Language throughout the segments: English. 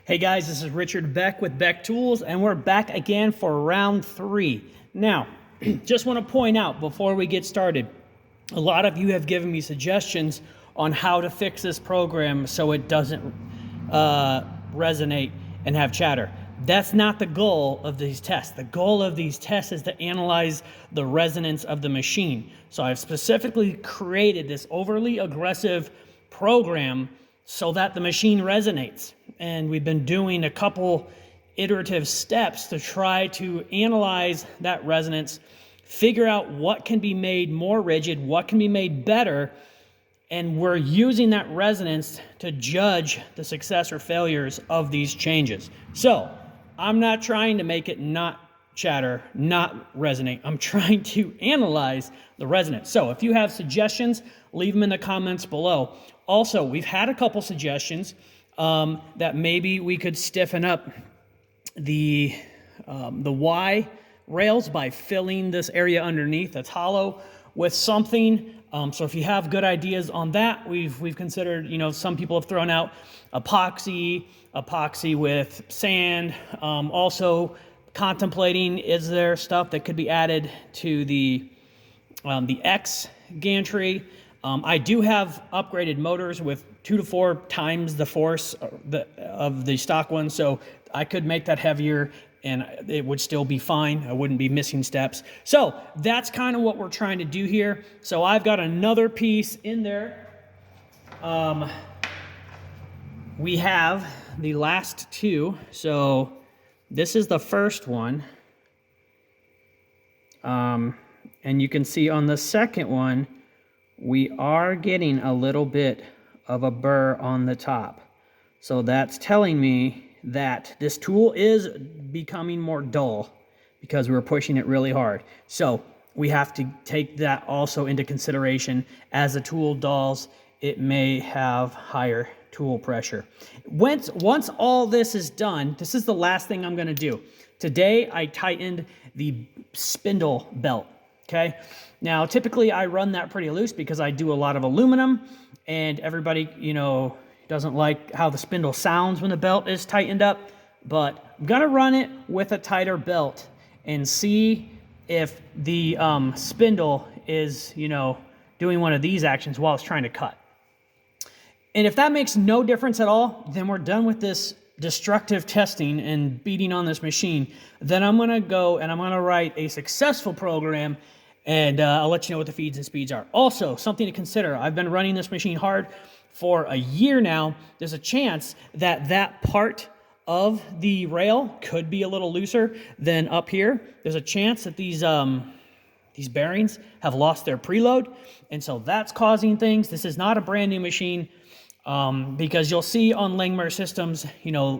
Hey guys, this is Richard Beck with Beck Tools, and we're back again for round 3. Now, just want to point out before we get started, a lot of you have given me suggestions on how to fix this program so it doesn't resonate and have chatter. That's not the goal of these tests. The goal of these tests is to analyze the resonance of the machine. So I've specifically created this overly aggressive program so that the machine resonates. And we've been doing a couple iterative steps to try to analyze that resonance, figure out what can be made more rigid, what can be made better, and we're using that resonance to judge the success or failures of these changes. So I'm not trying to make it not chatter, not resonate. I'm trying to analyze the resonance. So if you have suggestions, leave them in the comments below. Also, we've had a couple suggestions that maybe we could stiffen up the Y rails by filling this area underneath that's hollow with something. So if you have good ideas on that, we've considered, some people have thrown out epoxy with sand. Also contemplating, is there stuff that could be added to the X gantry? I do have upgraded motors with 2 to 4 times the force of the stock one, so I could make that heavier and it would still be fine. I wouldn't be missing steps. So that's kind of what we're trying to do here. So I've got another piece in there. We have the last 2. So this is the first one. And you can see on the second one, we are getting a little bit of a burr on the top. So that's telling me that this tool is becoming more dull because we're pushing it really hard. So we have to take that also into consideration. As the tool dulls, it may have higher tool pressure. Once all this is done, this is the last thing I'm gonna do. Today, I tightened the spindle belt, okay? Now, typically I run that pretty loose because I do a lot of aluminum, and everybody, doesn't like how the spindle sounds when the belt is tightened up, but I'm gonna run it with a tighter belt and see if the spindle is, doing one of these actions while it's trying to cut. And if that makes no difference at all, then we're done with this destructive testing and beating on this machine. Then I'm gonna go and I'm gonna write a successful program, and I'll let you know what the feeds and speeds are. Also, something to consider, I've been running this machine hard for a year now. There's a chance that that part of the rail could be a little looser than up here. There's a chance that these bearings have lost their preload, and so that's causing things. This is not a brand new machine, because you'll see on Langmuir Systems,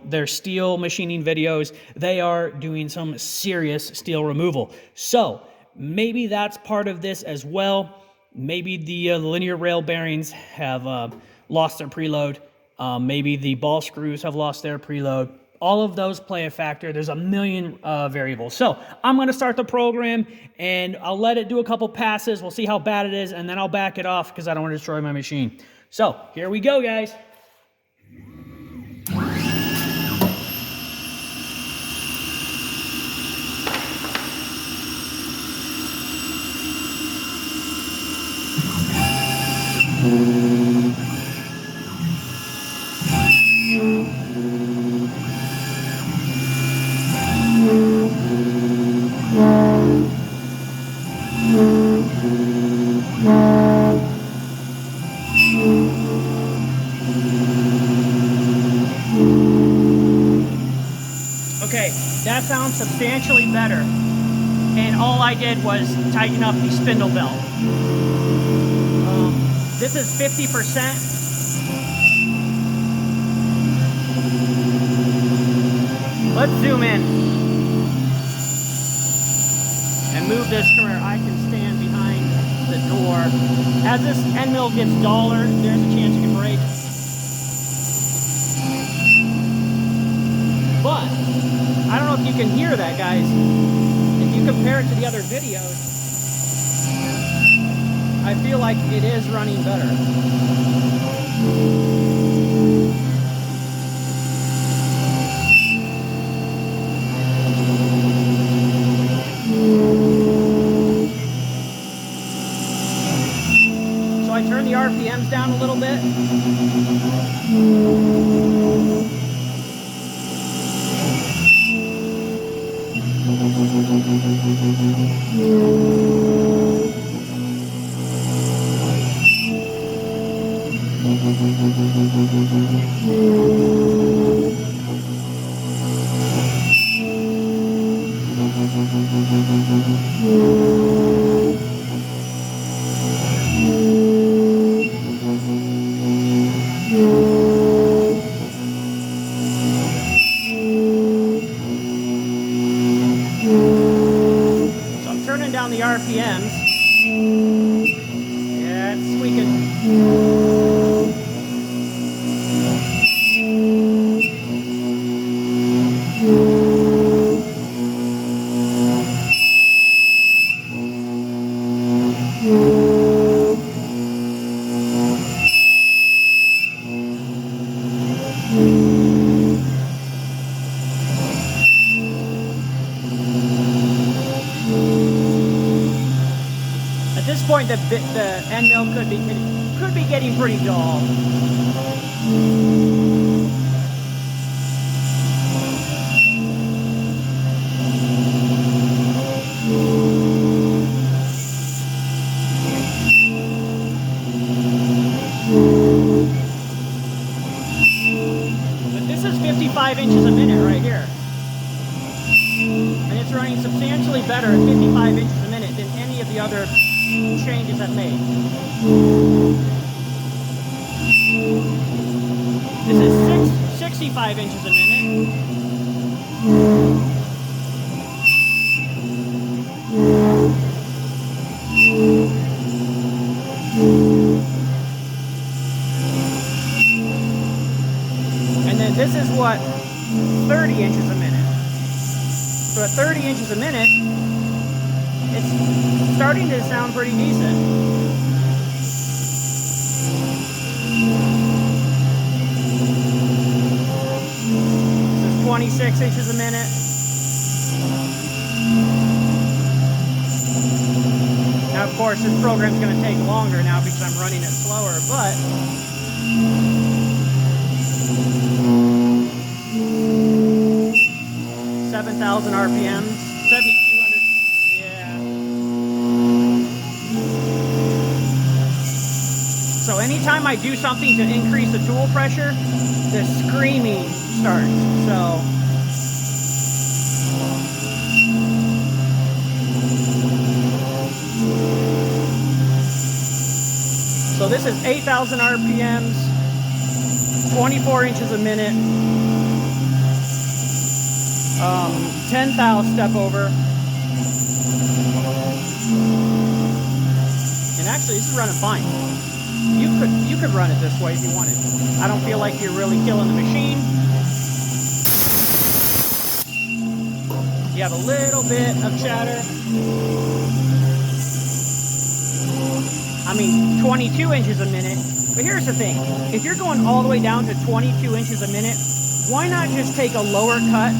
their steel machining videos, they are doing some serious steel removal. So maybe that's part of this as well. Maybe the linear rail bearings have lost their preload. Maybe the ball screws have lost their preload. All of those play a factor. There's a million variables. So I'm going to start the program, and I'll let it do a couple passes. We'll see how bad it is, and then I'll back it off because I don't want to destroy my machine. So here we go, guys. Okay, that sounds substantially better. And all I did was tighten up the spindle belt. This is 50%. Let's zoom in and move this to where I can stand behind the door. As this end mill gets duller, there's a chance it can break. But I don't know if you can hear that, guys. If you compare it to the other videos, I feel like it is running better. So I'm turning down the RPMs. Yeah, it's squeaking. At this point, the end mill could be getting pretty dull. But this is 55 inches a minute right here. And it's running substantially better at 55 inches a minute than any of the other changes I've made. This is 65 inches a minute. And then this is what, 30 inches a minute. So at 30 inches a minute, it's starting to sound pretty decent. This is 26 inches a minute. Now, of course, this program's going to take longer now because I'm running it slower, but 7,000 RPMs, 7,200. Yeah. So anytime I do something to increase the tool pressure, the screaming starts. So this is 8,000 RPMs, 24 inches a minute, 10 thou step over. And actually, this is running fine. You could run it this way if you wanted. I don't feel like you're really killing the machine. You have a little bit of chatter. I mean, 22 inches a minute. But here's the thing. If you're going all the way down to 22 inches a minute, why not just take a lower cut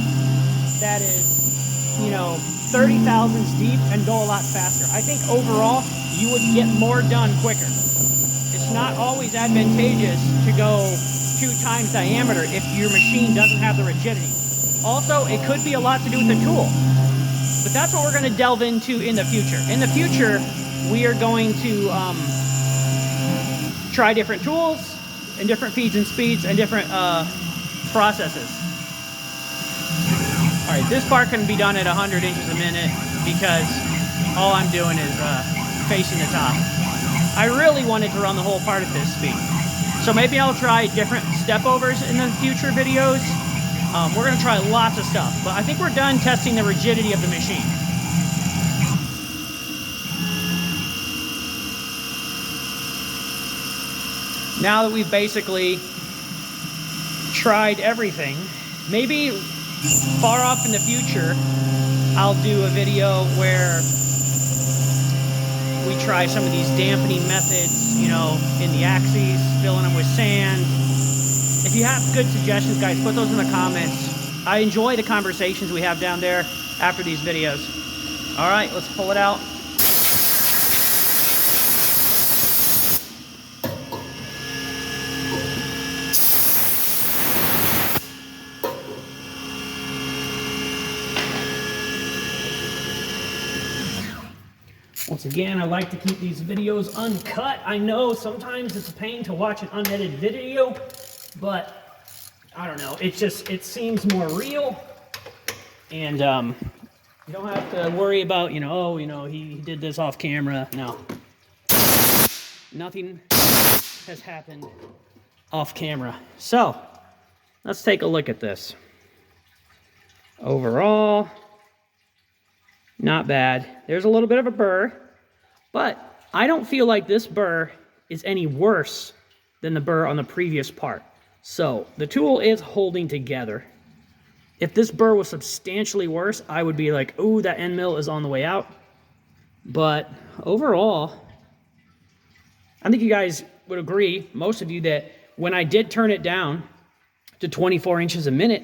that is, you know, 30 thousandths deep and go a lot faster? I think overall, you would get more done quicker. It's not always advantageous to go 2 times diameter if your machine doesn't have the rigidity. Also, it could be a lot to do with the tool. But that's what we're going to delve into in the future. In the future, we are going to try different tools and different feeds and speeds and different processes. All right, this part can be done at 100 inches a minute because all I'm doing is facing the top. I really wanted to run the whole part at this speed. So maybe I'll try different step overs in the future videos. We're going to try lots of stuff, but I think we're done testing the rigidity of the machine. Now that we've basically tried everything, maybe far off in the future, I'll do a video where we try some of these dampening methods, you know, in the axes, filling them with sand. If you have good suggestions, guys, put those in the comments. I enjoy the conversations we have down there after these videos. All right, let's pull it out. Once again, I like to keep these videos uncut. I know sometimes it's a pain to watch an unedited video, but I don't know. It seems more real, and you don't have to worry about, oh, he did this off camera. No, nothing has happened off camera. So let's take a look at this. Overall, not bad. There's a little bit of a burr, but I don't feel like this burr is any worse than the burr on the previous part. So the tool is holding together. If this burr was substantially worse, I would be like, ooh, that end mill is on the way out. But overall, I think you guys would agree, most of you, that when I did turn it down to 24 inches a minute,